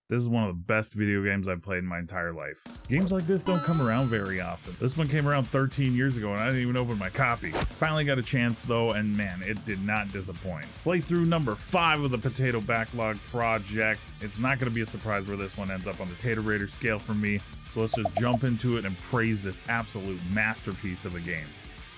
This is one of the best video games I've played in my entire life. Games like this don't come around very often. This one came around 13 years ago and I didn't even open my copy. Finally got a chance though, and man, it did not disappoint. Playthrough number 5 of the Potato Backlog Project. It's not going to be a surprise where this one ends up on the Taterator scale for me, so let's just jump into it and praise this absolute masterpiece of a game.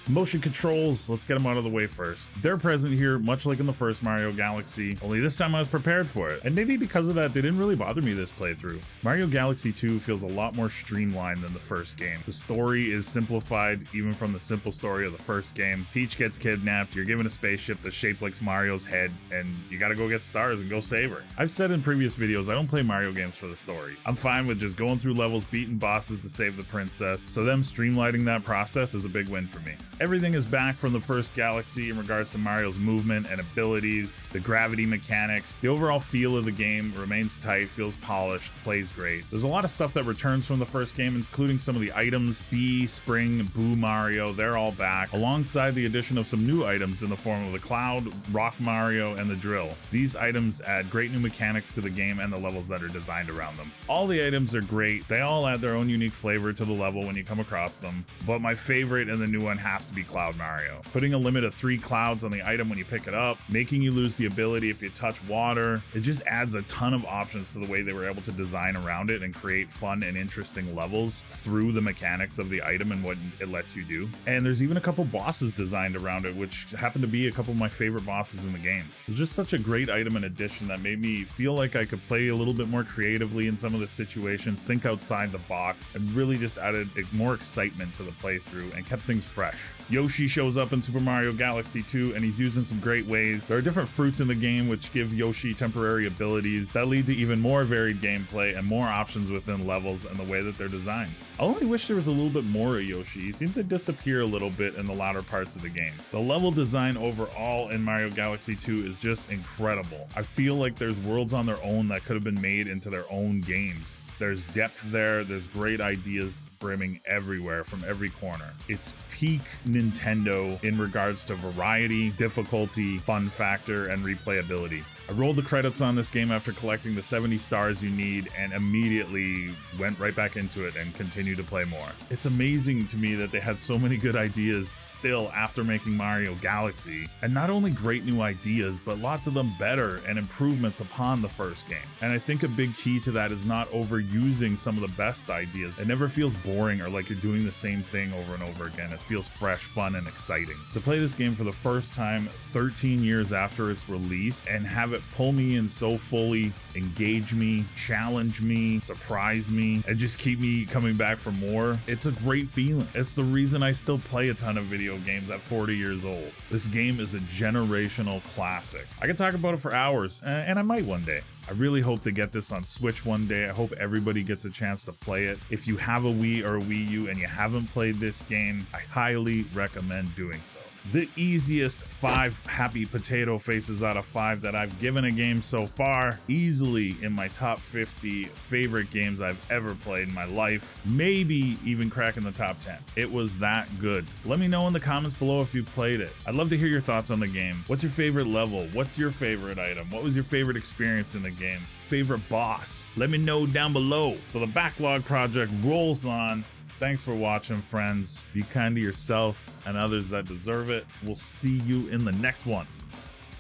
Motion controls, let's get them out of the way first. They're present here, much like in the first Mario Galaxy, only this time I was prepared for it. And maybe because of that, they didn't really bother me this playthrough. Mario Galaxy 2 feels a lot more streamlined than the first game. The story is simplified, even from the simple story of the first game. Peach gets kidnapped, you're given a spaceship that's shaped like Mario's head, and you gotta go get stars and go save her. I've said in previous videos, I don't play Mario games for the story. I'm fine with just going through levels, beating bosses to save the princess, so them streamlining that process is a big win for me. Everything is back from the first Galaxy in regards to Mario's movement and abilities, the gravity mechanics. The overall feel of the game remains tight, feels polished, plays great. There's a lot of stuff that returns from the first game, including some of the items. Bee, Spring, Boo Mario, they're all back, alongside the addition of some new items in the form of the Cloud, Rock Mario, and the Drill. These items add great new mechanics to the game and the levels that are designed around them. All the items are great. They all add their own unique flavor to the level when you come across them, but my favorite and the new one has to be Cloud Mario. Putting a limit of 3 clouds on the item when you pick it up, making you lose the ability if you touch water, it just adds a ton of options to the way they were able to design around it and create fun and interesting levels through the mechanics of the item and what it lets you do. And there's even a couple bosses designed around it, which happen to be a couple of my favorite bosses in the game. It's just such a great item and addition that made me feel like I could play a little bit more creatively in some of the situations, think outside the box, and really just added more excitement to the playthrough and kept things fresh. Yoshi shows up in Super Mario Galaxy 2 and he's used in some great ways. There are different fruits in the game which give Yoshi temporary abilities that lead to even more varied gameplay and more options within levels and the way that they're designed. I only wish there was a little bit more of Yoshi. He seems to disappear a little bit in the latter parts of the game. The level design overall in Mario Galaxy 2 is just incredible. I feel like there's worlds on their own that could have been made into their own games. There's depth there, there's great ideas brimming everywhere from every corner. It's peak Nintendo in regards to variety, difficulty, fun factor, and replayability. I rolled the credits on this game after collecting the 70 stars you need and immediately went right back into it and continued to play more. It's amazing to me that they had so many good ideas still after making Mario Galaxy, and not only great new ideas, but lots of them better and improvements upon the first game. And I think a big key to that is not overusing some of the best ideas. It never feels boring or like you're doing the same thing over and over again. It feels fresh, fun, and exciting. To play this game for the first time 13 years after its release and have it pull me in so fully, engage me, challenge me, surprise me, and just keep me coming back for more, it's a great feeling. It's the reason I still play a ton of video games at 40 years old. This game is a generational classic. I could talk about it for hours, and I might one day. I really hope to get this on Switch one day. I hope everybody gets a chance to play it. If you have a Wii or a Wii U and you haven't played this game, I highly recommend doing so. The easiest 5 happy potato faces out of 5 that I've given a game so far, easily in my top 50 favorite games I've ever played in my life, maybe even cracking the top 10. It was that good. Let me know in the comments below if you played it. I'd love to hear your thoughts on the game. What's your favorite level? What's your favorite item? What was your favorite experience in the game? Favorite boss? Let me know down below. So the Backlog Project rolls on. Thanks for watching, friends. Be kind to yourself and others that deserve it. We'll see you in the next one.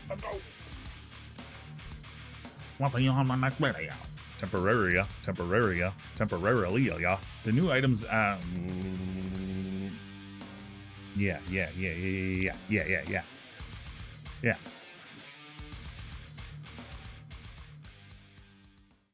Let's go. Temporarily. The new items, yeah.